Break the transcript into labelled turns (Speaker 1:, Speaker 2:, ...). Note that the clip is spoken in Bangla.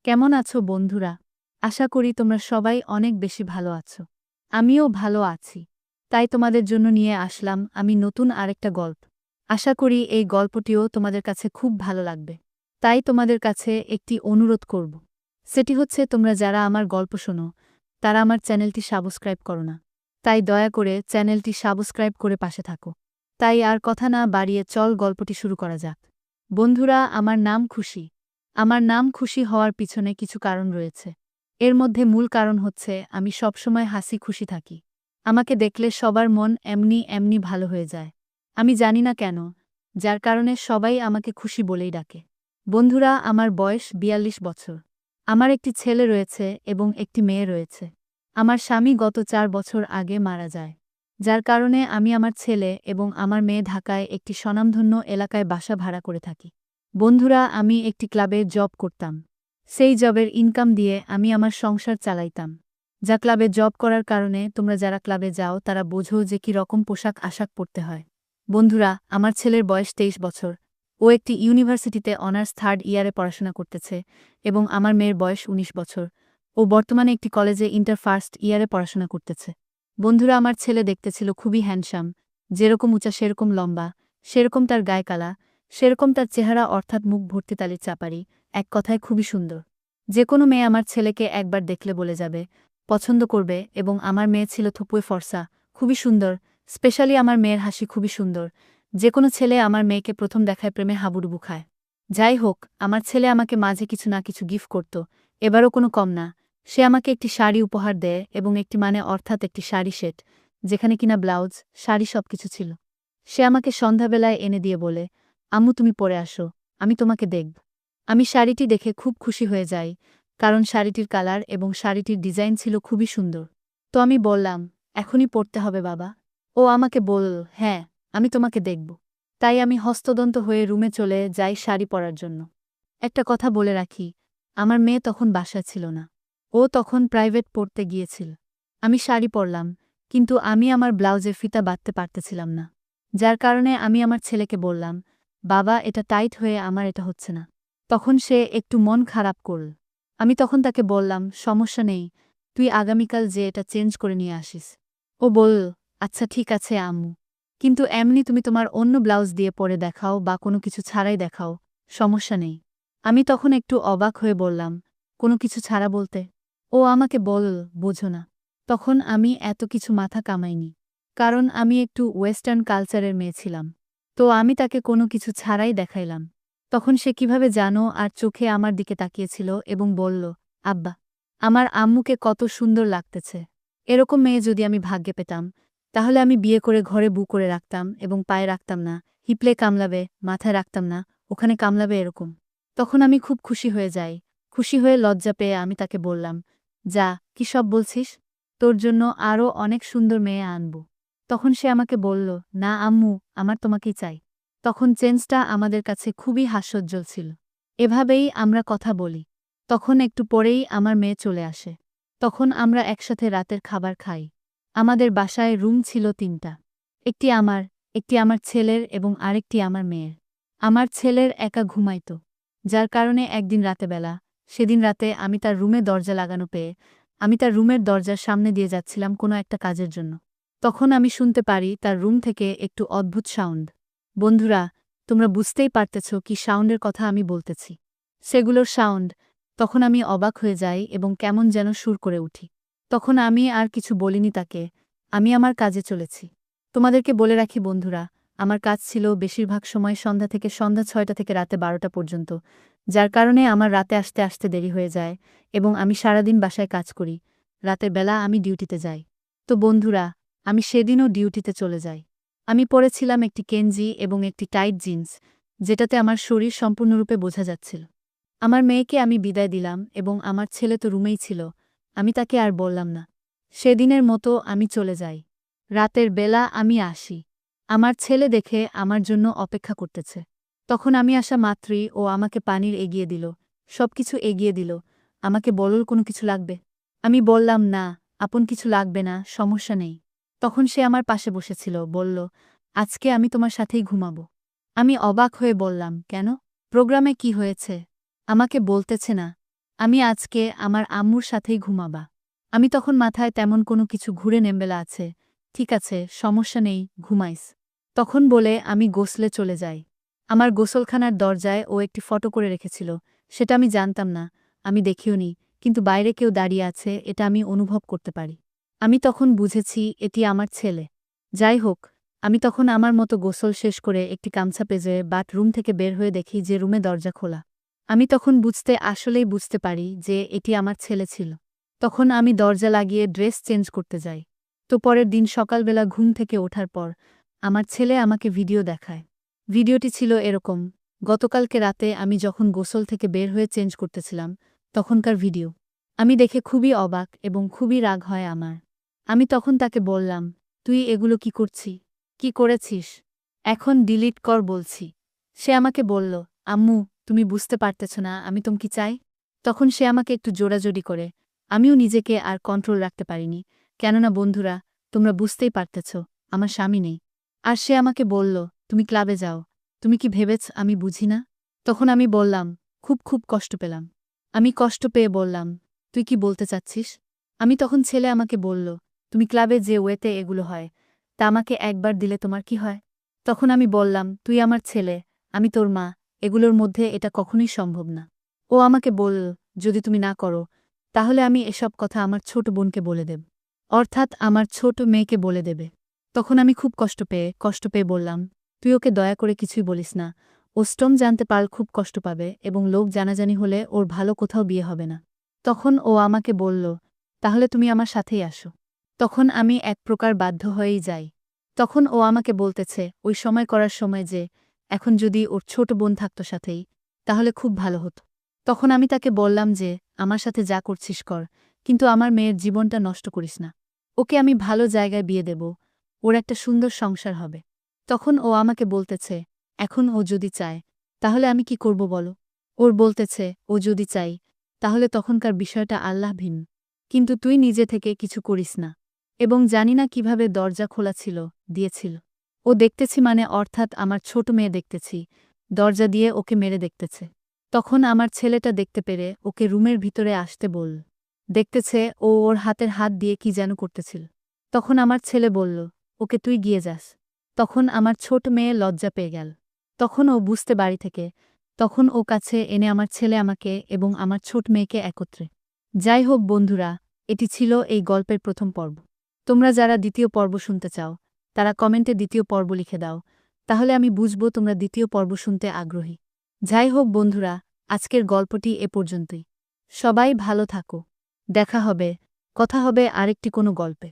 Speaker 1: কেমন আছো বন্ধুরা? আশা করি তোমরা সবাই অনেক বেশি ভালো আছো। আমিও ভালো আছি। তাই তোমাদের জন্য নিয়ে আসলাম আমি নতুন আরেকটা গল্প। আশা করি এই গল্পটিও তোমাদের কাছে খুব ভালো লাগবে। তাই তোমাদের কাছে একটি অনুরোধ করব। সেটি হচ্ছে তোমরা যারা আমার গল্প শোনো, তারা আমার চ্যানেলটি সাবস্ক্রাইব করো না। তাই দয়া করে চ্যানেলটি সাবস্ক্রাইব করে পাশে থাকো। তাই আর কথা না বাড়িয়ে চল গল্পটি শুরু করা যাক। বন্ধুরা, আমার নাম খুশি। আমার নাম খুশি হওয়ার পিছনে কিছু কারণ রয়েছে। এর মধ্যে মূল কারণ হচ্ছে আমি সবসময় হাসি খুশি থাকি। আমাকে দেখলে সবার মন এমনি এমনি ভালো হয়ে যায়। আমি জানি না কেন, যার কারণে সবাই আমাকে খুশি বলেই ডাকে। বন্ধুরা, আমার বয়স ৪২ বছর। আমার একটি ছেলে রয়েছে এবং একটি মেয়ে রয়েছে। আমার স্বামী গত ৪ বছর আগে মারা যায়। যার কারণে আমি আমার ছেলে এবং আমার মেয়ে ঢাকায় একটি স্বনামধন্য এলাকায় বাসা ভাড়া করে থাকি। বন্ধুরা, আমি একটি ক্লাবে জব করতাম। সেই জবের ইনকাম দিয়ে আমি আমার সংসার চালাইতাম। যা ক্লাবে জব করার কারণে তোমরা যারা ক্লাবে যাও তারা বোঝো যে কি রকম পোশাক আশাক পরতে হয়। বন্ধুরা, আমার ছেলের বয়স ২৩ বছর। ও একটি ইউনিভার্সিটিতে অনার্স 3rd ইয়ারে পড়াশোনা করতেছে এবং আমার মেয়ের বয়স ১৯ বছর। ও বর্তমানে একটি কলেজে ইন্টার 1st ইয়ারে পড়াশোনা করতেছে। বন্ধুরা, আমার ছেলে দেখতে ছিল খুবই হ্যান্ডসাম। যেরকম উঁচা সেরকম লম্বা, সেরকম তার গায়ে কালা, সেরকম তার চেহারা অর্থাৎ মুখ ভর্তি তালির চাপারি, এক কথায় খুবই সুন্দর। যে কোনো মেয়ে আমার ছেলেকে একবার দেখলে বলে যাবে, পছন্দ করবে। এবং আমার মেয়ে ছিল থুপুয়ে ফর্সা, খুবই সুন্দর। স্পেশালি আমার মেয়ের হাসি খুবই সুন্দর। যে কোনো ছেলে আমার মেয়েকে প্রথম দেখায় প্রেমে হাবুডুবু খায়। যাই হোক, আমার ছেলে আমাকে মাঝে কিছু না কিছু গিফট করত। এবারও কোনো কম না। সে আমাকে একটি শাড়ি উপহার দেয় এবং একটি অর্থাৎ একটি শাড়ি সেট, যেখানে কিনা ব্লাউজ, শাড়ি সবকিছু ছিল। সে আমাকে সন্ধ্যাবেলায় এনে দিয়ে বলে, আম্মু তুমি পরে আসো, আমি তোমাকে দেখব। আমি শাড়িটি দেখে খুব খুশি হয়ে যাই, কারণ শাড়িটির কালার এবং শাড়িটির ডিজাইন ছিল খুবই সুন্দর। তো আমি বললাম, এখনই পরতে হবে বাবা। ও আমাকে বলল, হ্যাঁ, আমি তোমাকে দেখব। তাই আমি হস্তদন্ত হয়ে রুমে চলে যাই শাড়ি পরার জন্য। একটা কথা বলে রাখি, আমার মেয়ে তখন বাসায় ছিল না। ও তখন প্রাইভেট পড়তে গিয়েছিল। আমি শাড়ি পরলাম, কিন্তু আমি আমার ব্লাউজের ফিতা বাঁধতে পারতেছিলাম না। যার কারণে আমি আমার ছেলেকে বললাম, বাবা এটা টাইট হয়ে আমার এটা হচ্ছে না। তখন সে একটু মন খারাপ করল। আমি তখন তাকে বললাম, সমস্যা নেই, তুই আগামীকাল যে এটা চেঞ্জ করে নিয়ে আসিস। ও বলল, আচ্ছা ঠিক আছে আম্মু, কিন্তু এমনি তুমি তোমার অন্য ব্লাউজ দিয়ে পরে দেখাও বা কোনো কিছু ছাড়াই দেখাও, সমস্যা নেই। আমি তখন একটু অবাক হয়ে বললাম, কোনো কিছু ছাড়া বলতে? ও আমাকে বলল, বোঝো না। তখন আমি এত কিছু মাথা কামাইনি, কারণ আমি একটু ওয়েস্টার্ন কালচারের মেয়ে ছিলাম। তো আমি তাকে কোনো কিছু ছাড়াই দেখাইলাম। তখন সে কিভাবে জানো আর চোখে আমার দিকে তাকিয়েছিল এবং বলল, আব্বা, আমার আম্মুকে কত সুন্দর লাগতেছে। এরকম মেয়ে যদি আমি ভাগ্যে পেতাম, তাহলে আমি বিয়ে করে ঘরে বু করে রাখতাম এবং পায়ে রাখতাম না, হিপলে কামলাবে, মাথায় রাখতাম না, ওখানে কামলাবে এরকম। তখন আমি খুব খুশি হয়ে যাই। খুশি হয়ে লজ্জা পেয়ে আমি তাকে বললাম, যা, কি সব বলছিস? তোর জন্য আরও অনেক সুন্দর মেয়ে আনব। তখন সে আমাকে বলল, না আম্মু, আমার তোমাকেই চাই। তখন চেঞ্জটা আমাদের কাছে খুবই হাস্যোজ্জ্বল ছিল। এভাবেই আমরা কথা বলি। তখন একটু পরেই আমার মেয়ে চলে আসে। তখন আমরা একসাথে রাতের খাবার খাই। আমাদের বাসায় রুম ছিল ৩টা। একটি আমার ছেলের এবং আরেকটি আমার মেয়ের। আমার ছেলের একা ঘুমাইত। যার কারণে একদিন রাতেবেলা, সেদিন রাতে আমি তার রুমে দরজা লাগানো পেয়ে আমি তার রুমের দরজার সামনে দিয়ে যাচ্ছিলাম কোনো একটা কাজের জন্য। তখন আমি শুনতে পারি তার রুম থেকে একটু অদ্ভুত সাউন্ড। বন্ধুরা, তোমরা বুঝতেই পারতেছ কি সাউন্ডের কথা আমি বলতেছি। সেগুলোর সাউন্ড। তখন আমি অবাক হয়ে যাই এবং কেমন যেন সুর করে উঠি। তখন আমি আর কিছু বলিনি তাকে, আমি আমার কাজে চলেছি। তোমাদেরকে বলে রাখি বন্ধুরা, আমার কাজ ছিল বেশিরভাগ সময় সন্ধ্যা থেকে সন্ধ্যা ৬টা থেকে রাতে ১২টা পর্যন্ত, যার কারণে আমার রাতে আসতে আসতে দেরি হয়ে যায় এবং আমি সারাদিন বাসায় কাজ করি। রাতের বেলা আমি ডিউটিতে যাই। তো বন্ধুরা, আমি সেদিনও ডিউটিতে চলে যাই। আমি পরেছিলাম একটি কেঞ্জি এবং একটি টাইট জিন্স, যেটাতে আমার শরীর সম্পূর্ণরূপে বোঝা যাচ্ছিল। আমার মেয়েকে আমি বিদায় দিলাম এবং আমার ছেলে তো রুমেই ছিল। আমি তাকে আর বললাম না। সেদিনের মতো আমি চলে যাই। রাতের বেলা আমি আসি। আমার ছেলে দেখে আমার জন্য অপেক্ষা করতেছে। তখন আমি আসা মাত্রই ও আমাকে পানির এগিয়ে দিল, সবকিছু এগিয়ে দিল। আমাকে বলল, কোনো কিছু লাগবে? আমি বললাম, না, আপন কিছু লাগবে না, সমস্যা নেই। তখন সে আমার পাশে বসেছিল, বলল, আজকে আমি তোমার সাথেই ঘুমাবো। আমি অবাক হয়ে বললাম, কেন? প্রোগ্রামে কি হয়েছে? আমাকে বলতেছে না। আমি আজকে আমার আম্মুর সাথেই ঘুমাবা। আমি তখন মাথায় তেমন কোনো কিছু ঘুরে নেমবেলা আছে। ঠিক আছে, সমস্যা নেই, ঘুমাইস। তখন বলে আমি গোসলে চলে যাই। আমার গোসলখানার দরজায় ও একটি ফটো করে রেখেছিল। সেটা আমি জানতাম না, আমি দেখিওনি, কিন্তু বাইরে কেউ দাঁড়িয়ে আছে এটা আমি অনুভব করতে পারি। আমি তখন বুঝেছি এটি আমার ছেলে। যাই হোক, আমি তখন আমার মতো গোসল শেষ করে একটি গামছা পেঁজে রুম থেকে বের হয়ে দেখি যে রুমে দরজা খোলা। আমি তখন আসলেই বুঝতে পারি যে এটি আমার ছেলে ছিল। তখন আমি দরজা লাগিয়ে ড্রেস চেঞ্জ করতে যাই। তো পরের দিন সকালবেলা ঘুম থেকে ওঠার পর আমার ছেলে আমাকে ভিডিও দেখায়। ভিডিওটি ছিল এরকম: গতকালকে রাতে আমি যখন গোসল থেকে বের হয়ে চেঞ্জ করতেছিলাম তখনকার ভিডিও। আমি দেখে খুবই অবাক এবং খুবই রাগ হয় আমার। আমি তখন তাকে বললাম, তুই এগুলো কি করছি? কি করেছিস? এখন ডিলিট কর বলছি। সে আমাকে বলল, আম্মু, তুমি বুঝতে পারতেছ না আমি কি চাই? তখন সে আমাকে একটু জোরাজোরি করে। আমিও নিজেকে আর কন্ট্রোল রাখতে পারিনি, কেননা বন্ধুরা, তোমরা বুঝতেই পারতেছ আমার স্বামী নেই। আর সে আমাকে বলল, তুমি ক্লাবে যাও। তুমি কি ভেবেছ আমি বুঝি না? তখন আমি বললাম, খুব খুব কষ্ট পেলাম। আমি কষ্ট পেয়ে বললাম, তুই কি বলতে চাচ্ছিস? আমি তখন ছেলে আমাকে বলল, তুমি ক্লাবে যে ওয়েতে এগুলো হয় তা আমাকে একবার দিলে তোমার কি হয়? তখন আমি বললাম, তুই আমার ছেলে, আমি তোর মা, এগুলোর মধ্যে এটা কখনোই সম্ভব না। ও আমাকে বলল, যদি তুমি না করো তাহলে আমি এসব কথা আমার ছোট বোনকে বলে দেব, অর্থাৎ আমার ছোট মেয়েকে বলে দেবে। তখন আমি খুব কষ্ট পেয়ে বললাম, তুই ওকে দয়া করে কিছুই বলিস না। ও স্টম জানতে পারলে খুব কষ্ট পাবে এবং লোক জানাজানি হলে ওর ভালো কোথাও বিয়ে হবে না। তখন ও আমাকে বলল, তাহলে তুমি আমার সাথেই আসো। তখন আমি এক প্রকার বাধ্য হয়েই যাই। তখন ও আমাকে বলতেছে ওই সময় করার সময় যে এখন যদি ওর ছোট বোন থাকতো সাথেই তাহলে খুব ভালো হতো। তখন আমি তাকে বললাম যে আমার সাথে যা করছিস কর, কিন্তু আমার মেয়ের জীবনটা নষ্ট করিস না। ওকে আমি ভালো জায়গায় বিয়ে দেব, ওর একটা সুন্দর সংসার হবে। তখন ও আমাকে বলতেছে, এখন ও যদি চায় তাহলে আমি কি করব বলো? ওর বলতেছে, ও যদি চাই তাহলে তখনকার বিষয়টা আল্লাহ ভিন্ন, কিন্তু তুই নিজে থেকে কিছু করিস না। এবং জানি না কিভাবে দরজা খোলা ছিল, দিয়েছিল। ও দেখতেছি মানে অর্থাৎ আমার ছোট মেয়ে দেখতেছি, দরজা দিয়ে ওকে মেরে দেখতেছে। তখন আমার ছেলেটা দেখতে পেরে ওকে রুমের ভিতরে আসতে বলল। দেখতেছে ও ওর হাতের হাত দিয়ে কি যেন করতেছিল। তখন আমার ছেলে বলল, ওকে তুই গিয়ে যাস। তখন আমার ছোট মেয়ে লজ্জা পেয়ে গেল। তখন ও বুঝতে বাড়ি থেকে, তখন ও কাছে এনে আমার ছেলে আমাকে এবং আমার ছোট মেয়েকে একত্রে। যাই হোক বন্ধুরা, এটি ছিল এই গল্পের প্রথম পর্ব। তোমরা যারা দ্বিতীয় পর্ব শুনতে চাও তারা কমেন্টে দ্বিতীয় পর্ব লিখে দাও, তাহলে আমি বুঝব তোমরা দ্বিতীয় পর্ব শুনতে আগ্রহী। যাই হোক বন্ধুরা, আজকের গল্পটি এ পর্যন্তই। সবাই ভালো থাকো। দেখা হবে, কথা হবে আরেকটি কোনো গল্পে।